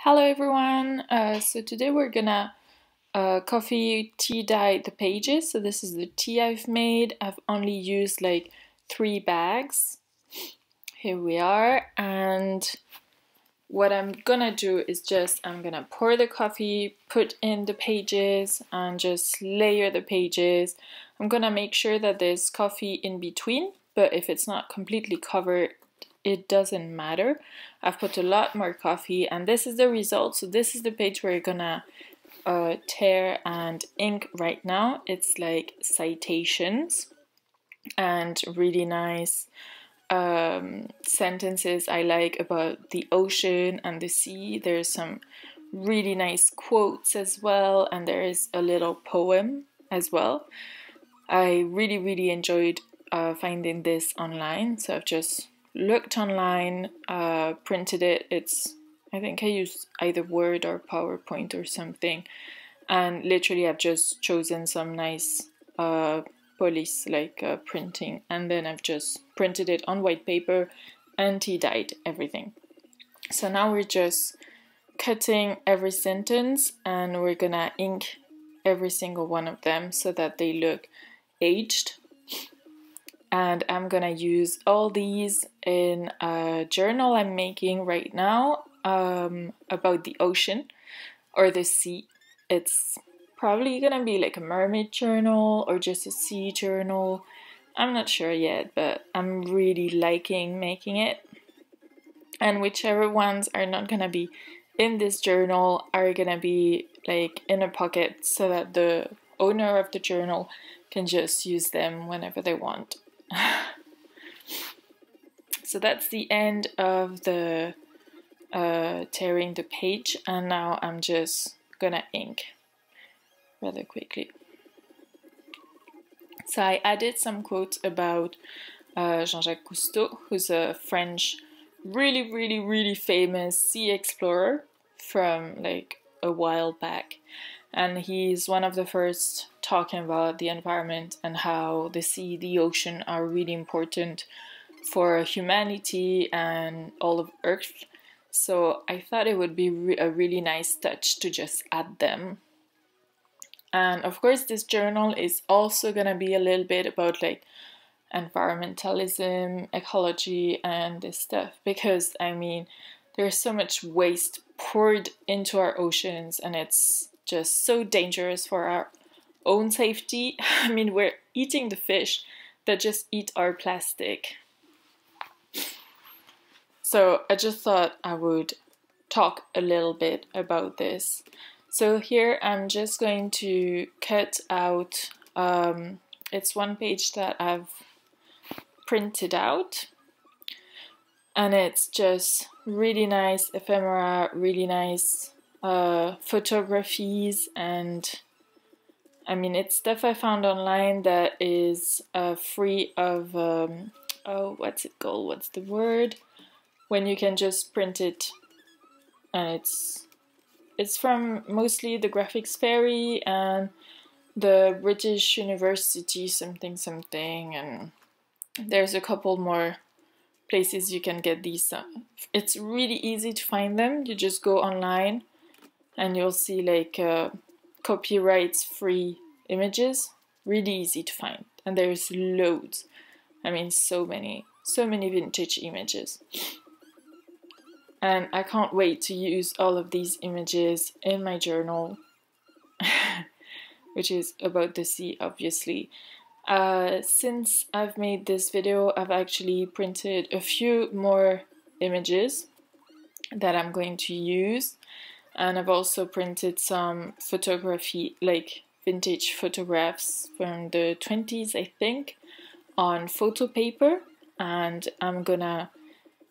Hello everyone. So today we're gonna coffee tea dye the pages. So this is the tea I've made. I've only used like 3 bags. Here we are. And what I'm gonna do is I'm gonna pour the coffee, put in the pages, and just layer the pages. I'm gonna make sure that there's coffee in between, but if it's not completely covered, it doesn't matter. I've put a lot more coffee, and this is the result. So this is the page we're gonna tear and ink right now. It's like citations and really nice sentences I like about the ocean and the sea. There's some really nice quotes as well, and there is a little poem as well. I really enjoyed finding this online, so I've just looked online, printed it. I think I used either Word or PowerPoint or something, and literally I've just chosen some nice police printing, and then I've just printed it on white paper and tea dyed everything. So now we're just cutting every sentence, and we're gonna ink every single one of them so that they look aged. And I'm gonna use all these in a journal I'm making right now about the ocean or the sea. It's probably gonna be like a mermaid journal or just a sea journal. I'm not sure yet, but I'm really liking making it. And whichever ones are not gonna be in this journal are gonna be like in a pocket so that the owner of the journal can just use them whenever they want. So that's the end of the tearing the page, and now I'm just gonna ink rather quickly. So I added some quotes about Jean-Jacques Cousteau, who's a French really famous sea explorer from like a while back, and he's one of the first talking about the environment and how the sea, the ocean are really important for humanity and all of Earth. So I thought it would be a really nice touch to just add them. And of course this journal is also gonna be a little bit about like environmentalism, ecology, and this stuff, because I mean there's so much waste poured into our oceans, and it's just so dangerous for our own safety. I mean, we're eating the fish that just eat our plastic. So I just thought I would talk a little bit about this. So here I'm just going to cut out, it's one page that I've printed out, and it's just really nice ephemera, really nice photographies, and I mean it's stuff I found online that is free of, oh, what's it called? What's the word? When you can just print it, and it's from mostly the Graphics Fairy and the British University something, and there's a couple more places you can get these. It's really easy to find them. You just go online and you'll see like copyrights free images, really easy to find, and there's loads. I mean so many vintage images. And I can't wait to use all of these images in my journal, which is about the sea, obviously. Since I've made this video, I've actually printed a few more images that I'm going to use. And I've also printed some photography, like vintage photographs from the 20s, I think, on photo paper. And I'm gonna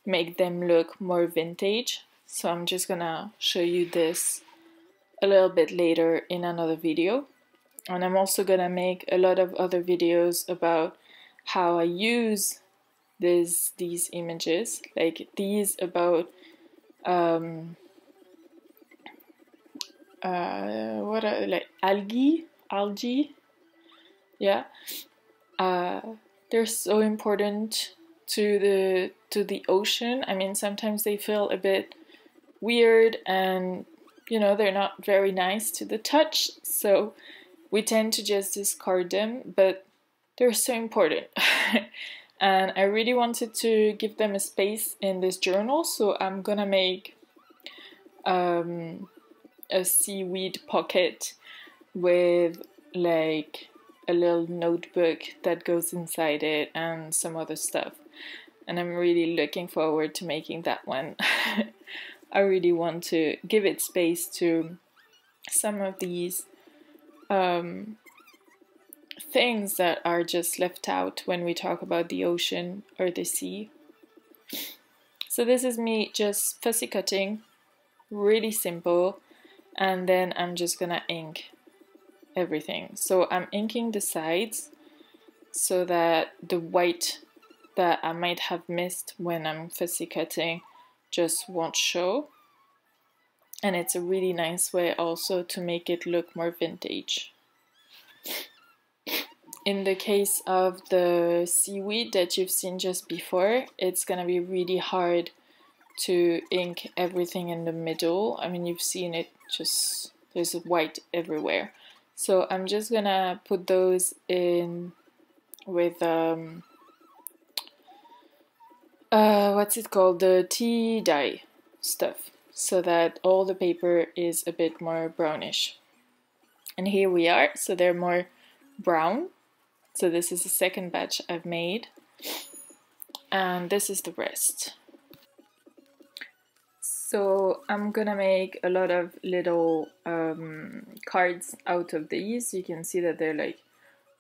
make them look more vintage, so I'm just gonna show you this a little bit later in another video. And I'm also gonna make a lot of other videos about how I use these images, like these about what are like algae, yeah. They're so important to the ocean. I mean, sometimes they feel a bit weird, and they're not very nice to the touch, so we tend to just discard them, but they're so important. And I really wanted to give them a space in this journal, so I'm gonna make a seaweed pocket with like a little notebook that goes inside it and some other stuff. And I'm really looking forward to making that one. I really want to give it space to some of these things that are just left out when we talk about the ocean or the sea. So this is me just fussy cutting, really simple, and then I'm just gonna ink everything. So I'm inking the sides so that the white that I might have missed when I'm fussy cutting just won't show. And it's a really nice way also to make it look more vintage. In the case of the seaweed that you've seen just before, it's gonna be really hard to ink everything in the middle. I mean, you've seen it, just there's white everywhere. So I'm just gonna put those in with what's it called, the tea dye stuff, so that all the paper is a bit more brownish. And here we are, so they're more brown. So this is the second batch I've made, and this is the rest. So I'm gonna make a lot of little cards out of these. You can see that they're like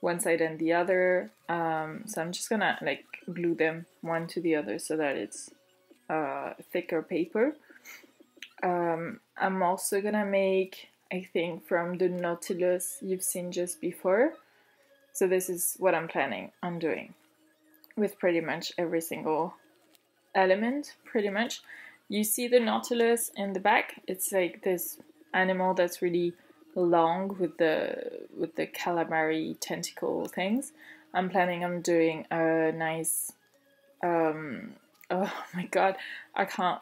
one side and the other. So I'm just gonna like glue them one to the other so that it's thicker paper. I'm also gonna make, I think, from the Nautilus you've seen just before. So this is what I'm planning on doing with pretty much every single element, pretty much. You see the Nautilus in the back? It's like this animal that's really long with the calamari tentacle things. I'm planning on doing a nice oh my god, I can't,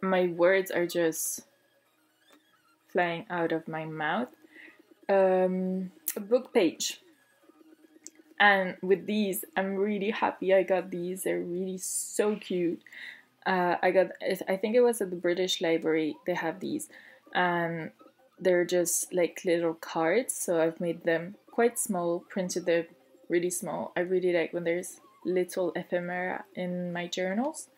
my words are just flying out of my mouth. A book page. And with these, I'm really happy I got these. They're really so cute. I think it was at the British Library, they have these. And they're just like little cards, so I've made them quite small, printed them really small. I really like when there's little ephemera in my journals.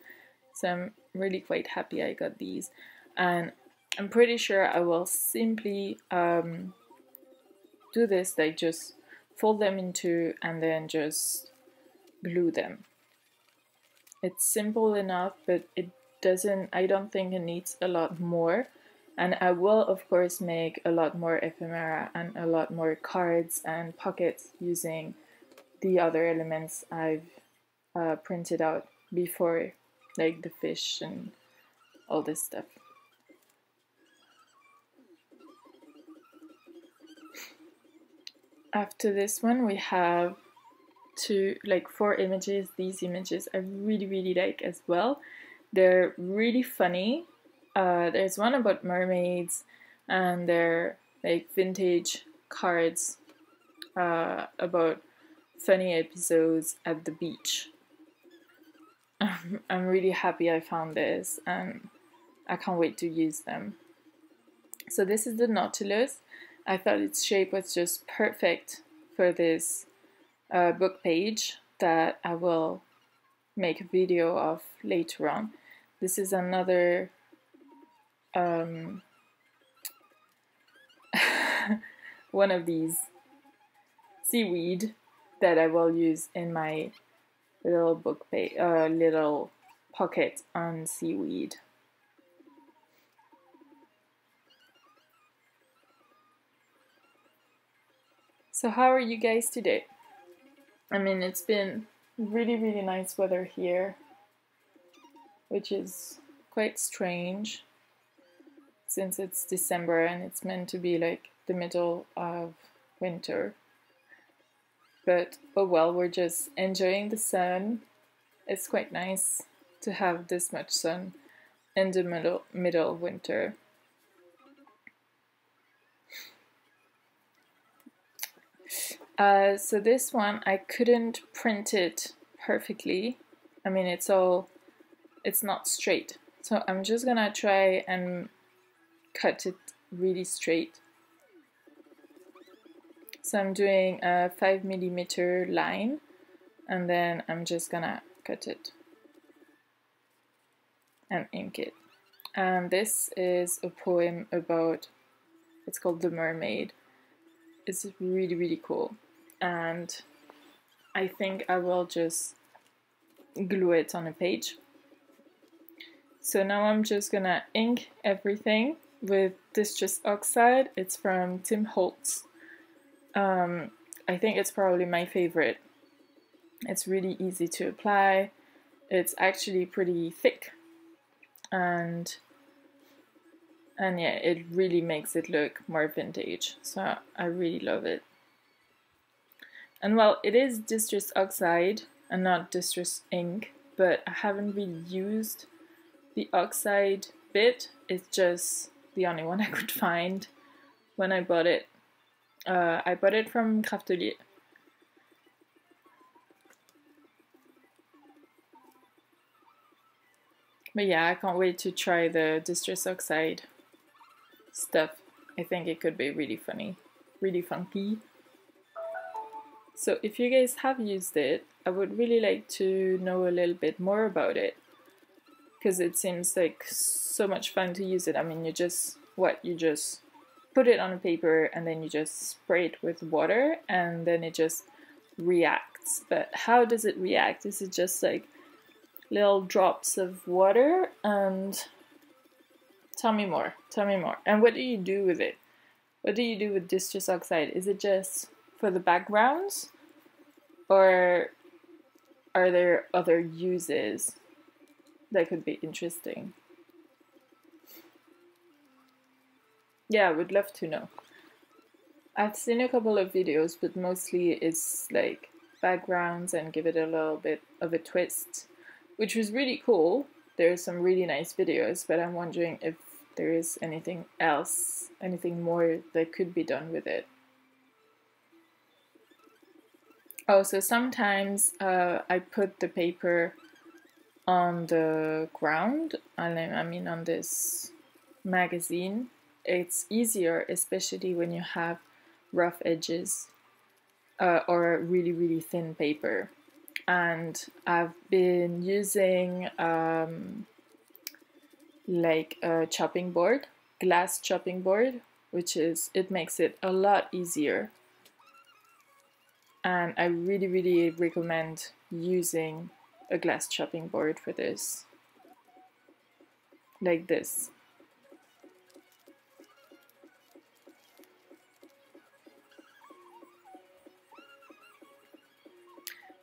So I'm really quite happy I got these. And I'm pretty sure I will simply do this, like just fold them in two and then just glue them. It's simple enough, but I don't think it needs a lot more. And I will, of course, make a lot more ephemera and a lot more cards and pockets using the other elements I've printed out before, like the fish and all this stuff. After this one, we have four images. These images I really like as well. They're really funny. There's one about mermaids, and they're like vintage cards about funny episodes at the beach. I'm really happy I found this, and I can't wait to use them. So this is the Nautilus. I thought its shape was just perfect for this book page that I will make a video of later on. This is another one of these seaweed that I will use in my little book page, little pocket on seaweed. So how are you guys today? I mean, it's been really nice weather here, which is quite strange since it's December and it's meant to be like the middle of winter. But oh well, we're just enjoying the sun. It's quite nice to have this much sun in the middle of winter. So this one, I couldn't print it perfectly. I mean, it's not straight. So I'm just gonna try and cut it really straight. So I'm doing a 5mm line, and then I'm just gonna cut it and ink it. And this is a poem about, it's called The Mermaid. It's really, really cool. And I think I will just glue it on a page. So now I'm just gonna ink everything with Distress Oxide. It's from Tim Holtz. I think it's probably my favorite. It's really easy to apply. It's actually pretty thick, and yeah, it really makes it look more vintage. So I really love it. And well, it is Distress Oxide and not Distress ink, but I haven't really used the oxide bit. It's just the only one I could find when I bought it. I bought it from Craftelier. But yeah, I can't wait to try the Distress Oxide stuff. I think it could be really funny, really funky. So if you guys have used it, I would really like to know a little bit more about it, because it seems like so much fun to use it. I mean, you just put it on a paper and then you just spray it with water and then it just reacts. But how does it react? Is it just like little drops of water? And tell me more. And what do you do with it? What do you do with Distress Oxide? Is it just for the backgrounds, or are there other uses that could be interesting? Yeah, I would love to know. I've seen a couple of videos, but mostly it's like backgrounds and give it a little bit of a twist, which was really cool. There's some really nice videos, but I'm wondering if there is anything else, anything more that could be done with it. Oh, so sometimes I put the paper on the ground, I mean on this magazine. It's easier, especially when you have rough edges or really, really thin paper. And I've been using like a chopping board, glass chopping board, it makes it a lot easier. And I really, really recommend using a glass chopping board for this, like this.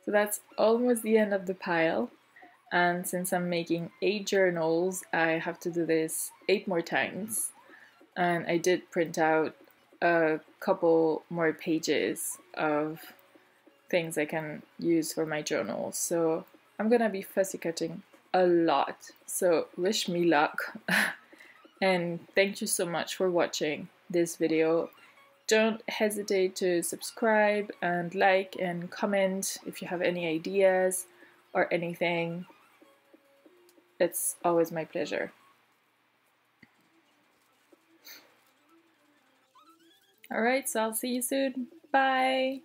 So that's almost the end of the pile, and since I'm making 8 journals, I have to do this 8 more times. And I did print out a couple more pages of things I can use for my journals. So I'm gonna be fussy cutting a lot, so wish me luck. And thank you so much for watching this video. Don't hesitate to subscribe and like and comment if you have any ideas or anything. It's always my pleasure. Alright, so I'll see you soon. Bye!